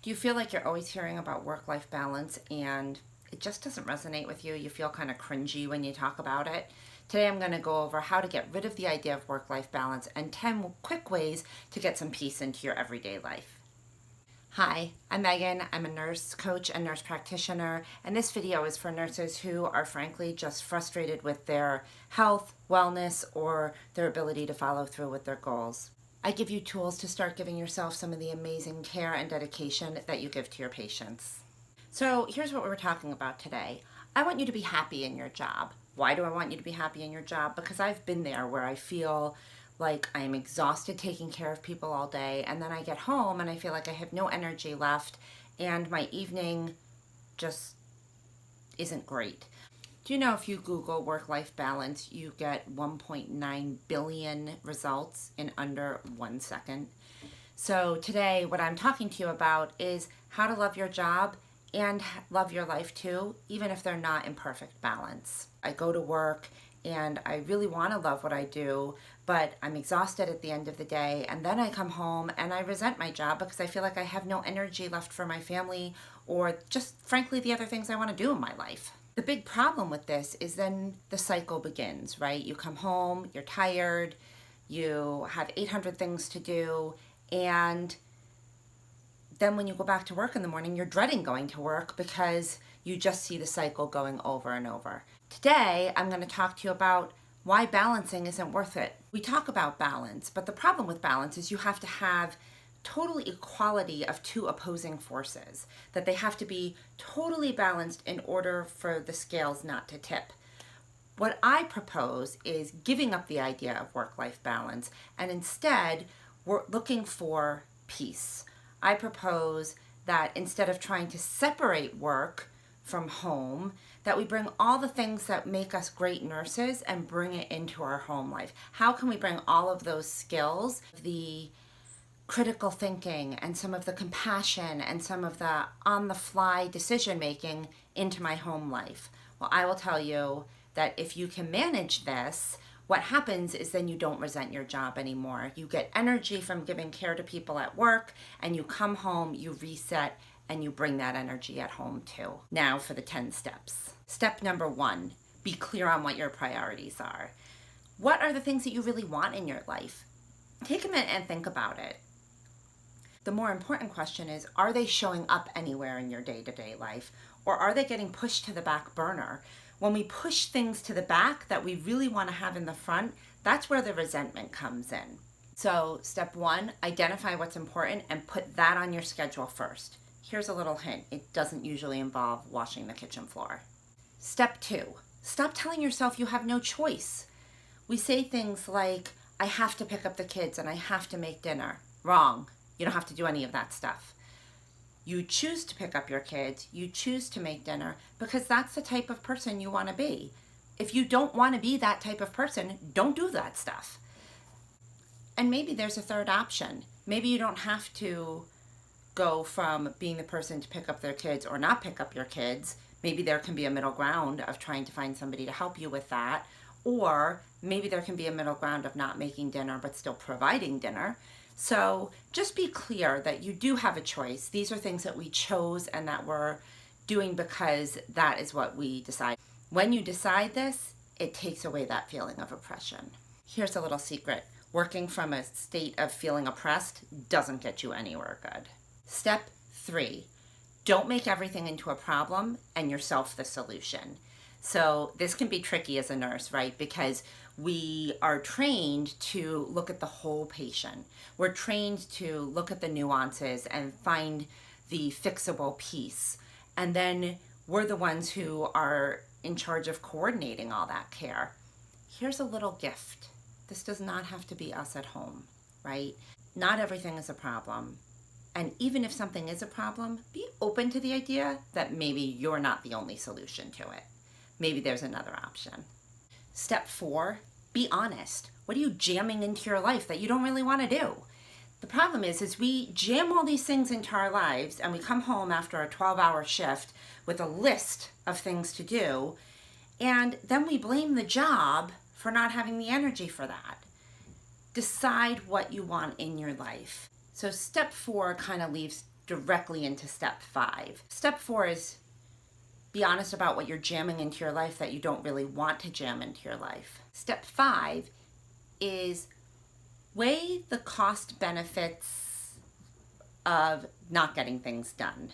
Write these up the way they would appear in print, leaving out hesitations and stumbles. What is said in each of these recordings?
Do you feel like you're always hearing about work-life balance and it just doesn't resonate with you? You feel kind of cringy when you talk about it? Today I'm going to go over how to get rid of the idea of work-life balance and 10 quick ways to get some peace into your everyday life. Hi, I'm Megan. I'm a nurse coach and nurse practitioner, and this video is for nurses who are frankly just frustrated with their health, wellness, or their ability to follow through with their goals. I give you tools to start giving yourself some of the amazing care and dedication that you give to your patients. So here's what we're talking about today. I want you to be happy in your job. Why do I want you to be happy in your job? Because I've been there where I feel like I'm exhausted taking care of people all day, and then I get home and I feel like I have no energy left and my evening just isn't great. Do you know if you Google work-life balance, you get 1.9 billion results in under 1 second? So today, what I'm talking to you about is how to love your job and love your life too, even if they're not in perfect balance. I go to work and I really want to love what I do, but I'm exhausted at the end of the day, and then I come home and I resent my job because I feel like I have no energy left for my family or just frankly the other things I want to do in my life. The big problem with this is then the cycle begins, right? You come home, you're tired, you have 800 things to do, and then when you go back to work in the morning, you're dreading going to work because you just see the cycle going over and over. Today, I'm going to talk to you about why balancing isn't worth it. We talk about balance, but the problem with balance is you have to have total equality of two opposing forces, that they have to be totally balanced in order for the scales not to tip. What I propose is giving up the idea of work-life balance and instead we're looking for peace. I propose that instead of trying to separate work from home, that we bring all the things that make us great nurses and bring it into our home life. How can we bring all of those skills, the critical thinking and some of the compassion and some of the on-the-fly decision-making into my home life? Well, I will tell you that if you can manage this, what happens is then you don't resent your job anymore. You get energy from giving care to people at work, and you come home, you reset, and you bring that energy at home too. Now for the 10 steps. Step number 1, be clear on what your priorities are. What are the things that you really want in your life? Take a minute and think about it. The more important question is, are they showing up anywhere in your day-to-day life, or are they getting pushed to the back burner? When we push things to the back that we really want to have in the front, that's where the resentment comes in. So step 1, identify what's important and put that on your schedule first. Here's a little hint. It doesn't usually involve washing the kitchen floor. Step 2, stop telling yourself you have no choice. We say things like, I have to pick up the kids and I have to make dinner. Wrong. You don't have to do any of that stuff. You choose to pick up your kids, you choose to make dinner because that's the type of person you want to be. If you don't want to be that type of person, don't do that stuff. And maybe there's a third option. Maybe you don't have to go from being the person to pick up their kids or not pick up your kids. Maybe there can be a middle ground of trying to find somebody to help you with that. Or maybe there can be a middle ground of not making dinner but still providing dinner. So just be clear that you do have a choice. These are things that we chose and that we're doing because that is what we decide. When you decide this, it takes away that feeling of oppression. Here's a little secret. Working from a state of feeling oppressed doesn't get you anywhere good. Step 3, don't make everything into a problem and yourself the solution. So this can be tricky as a nurse, right? Because we are trained to look at the whole patient. We're trained to look at the nuances and find the fixable piece. And then we're the ones who are in charge of coordinating all that care. Here's a little gift. This does not have to be us at home, right? Not everything is a problem. And even if something is a problem, be open to the idea that maybe you're not the only solution to it. Maybe there's another option. Step 4, be honest. What are you jamming into your life that you don't really want to do? The problem is we jam all these things into our lives and we come home after a 12-hour shift with a list of things to do, and then we blame the job for not having the energy for that. Decide what you want in your life. So step 4 kind of leaves directly into step 5. Step 4 is be honest about what you're jamming into your life that you don't really want to jam into your life. Step 5 is weigh the cost benefits of not getting things done.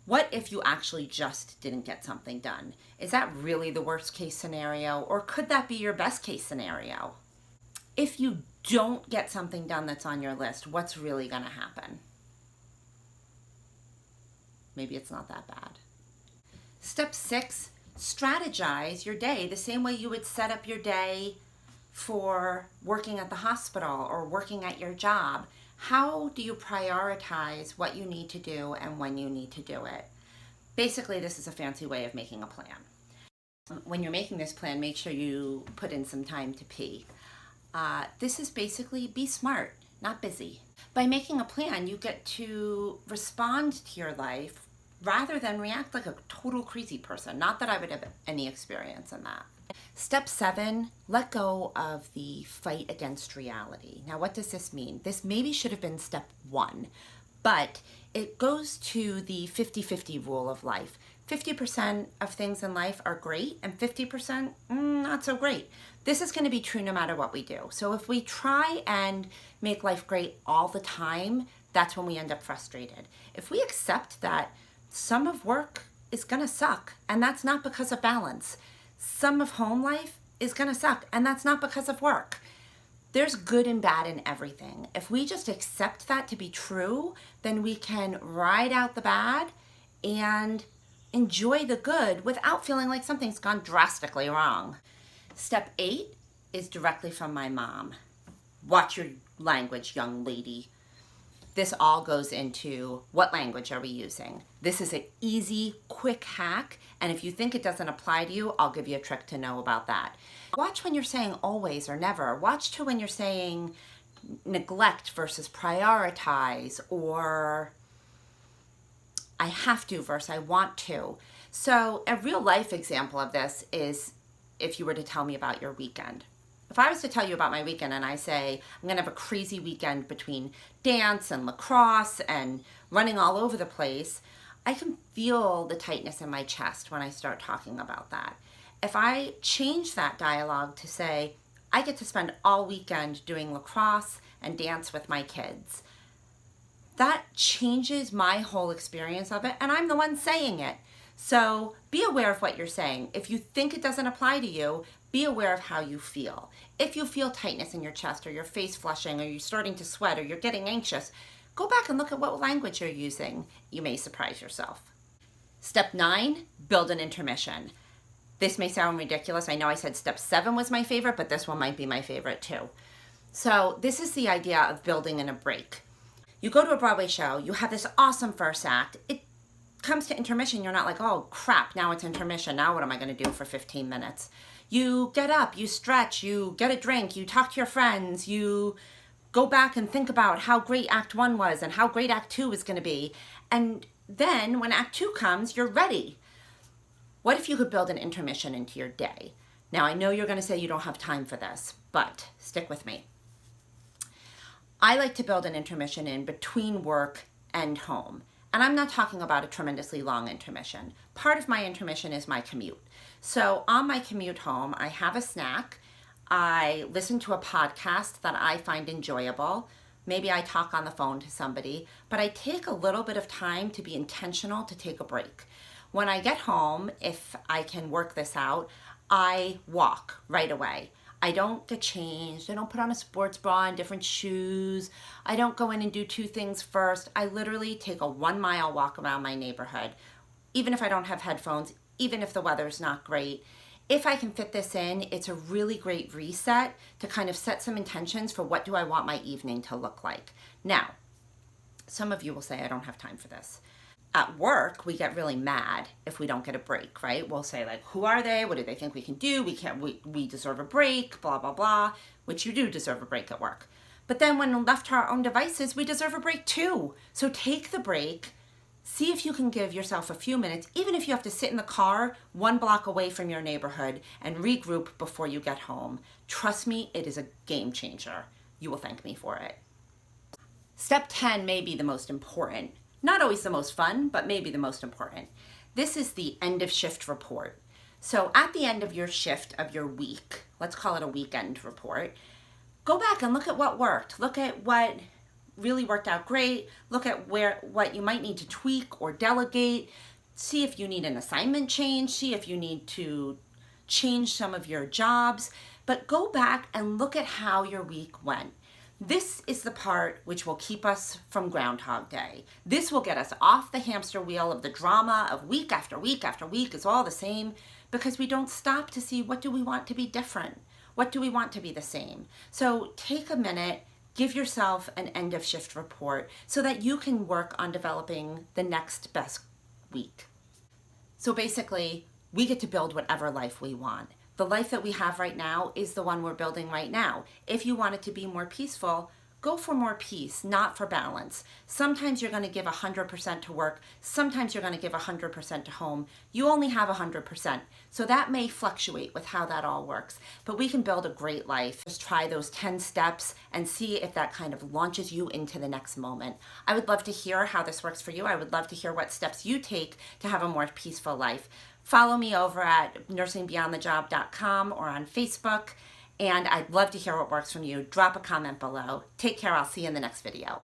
What if you actually just didn't get something done? Is that really the worst case scenario, or could that be your best case scenario? If you don't get something done that's on your list, what's really going to happen? Maybe it's not that bad. Step 6, strategize your day the same way you would set up your day for working at the hospital or working at your job. How do you prioritize what you need to do and when you need to do it? Basically, this is a fancy way of making a plan. When you're making this plan, make sure you put in some time to pee. This is basically be smart, not busy. By making a plan, you get to respond to your life rather than react like a total crazy person. Not that I would have any experience in that. Step 7, let go of the fight against reality. Now, what does this mean? This maybe should have been step 1, but it goes to the 50-50 rule of life. 50% of things in life are great and 50% not so great. This is going to be true no matter what we do. So if we try and make life great all the time, that's when we end up frustrated. If we accept that some of work is going to suck, and that's not because of balance. Some of home life is going to suck, and that's not because of work. There's good and bad in everything. If we just accept that to be true, then we can ride out the bad and enjoy the good without feeling like something's gone drastically wrong. Step 8 is directly from my mom. Watch your language, young lady. This all goes into what language are we using. This is an easy, quick hack, and if you think it doesn't apply to you, I'll give you a trick to know about that. Watch when you're saying always or never. Watch too when you're saying neglect versus prioritize, or I have to versus I want to. So a real life example of this is if you were to tell me about your weekend. If I was to tell you about my weekend and I say, I'm going to have a crazy weekend between dance and lacrosse and running all over the place, I can feel the tightness in my chest when I start talking about that. If I change that dialogue to say, I get to spend all weekend doing lacrosse and dance with my kids, that changes my whole experience of it, and I'm the one saying it. So be aware of what you're saying. If you think it doesn't apply to you, be aware of how you feel. If you feel tightness in your chest, or your face flushing, or you're starting to sweat, or you're getting anxious, go back and look at what language you're using. You may surprise yourself. Step 9, build an intermission. This may sound ridiculous. I know I said step 7 was my favorite, but this one might be my favorite too. So this is the idea of building in a break. You go to a Broadway show, you have this awesome first act. It comes to intermission, you're not like, oh crap, now it's intermission. Now what am I going to do for 15 minutes? You get up, you stretch, you get a drink, you talk to your friends, you go back and think about how great Act 1 was and how great Act 2 is going to be. And then when Act 2 comes, you're ready. What if you could build an intermission into your day? Now, I know you're going to say you don't have time for this, but stick with me. I like to build an intermission in between work and home. And I'm not talking about a tremendously long intermission. Part of my intermission is my commute. So on my commute home, I have a snack. I listen to a podcast that I find enjoyable. Maybe I talk on the phone to somebody, but I take a little bit of time to be intentional to take a break. When I get home, if I can work this out, I walk right away. I don't get changed. I don't put on a sports bra and different shoes. I don't go in and do 2 things first. I literally take a 1-mile walk around my neighborhood, even if I don't have headphones, even if the weather's not great. If I can fit this in, it's a really great reset to kind of set some intentions for what do I want my evening to look like. Now, some of you will say I don't have time for this. At work, we get really mad if we don't get a break, right? We'll say like, who are they? What do they think we can do? We deserve a break, blah, blah, blah, which you do deserve a break at work. But then when left to our own devices, we deserve a break too. So take the break, see if you can give yourself a few minutes, even if you have to sit in the car 1 block away from your neighborhood and regroup before you get home. Trust me, it is a game changer. You will thank me for it. Step 10 may be the most important. Not always the most fun, but maybe the most important. This is the end of shift report. So at the end of your shift of your week, let's call it a weekend report, go back and look at what worked. Look at what really worked out great. Look at what you might need to tweak or delegate. See if you need an assignment change. See if you need to change some of your jobs. But go back and look at how your week went. This is the part which will keep us from Groundhog Day. This will get us off the hamster wheel of the drama of week after week after week. It's all the same because we don't stop to see what do we want to be different? What do we want to be the same? So take a minute, give yourself an end of shift report so that you can work on developing the next best week. So basically, we get to build whatever life we want. The life that we have right now is the one we're building right now. If you want it to be more peaceful, go for more peace, not for balance. Sometimes you're going to give 100% to work. Sometimes you're going to give 100% to home. You only have 100%. So that may fluctuate with how that all works. But we can build a great life. Just try those 10 steps and see if that kind of launches you into the next moment. I would love to hear how this works for you. I would love to hear what steps you take to have a more peaceful life. Follow me over at nursingbeyondthejob.com or on Facebook. And I'd love to hear what works from you. Drop a comment below. Take care. I'll see you in the next video.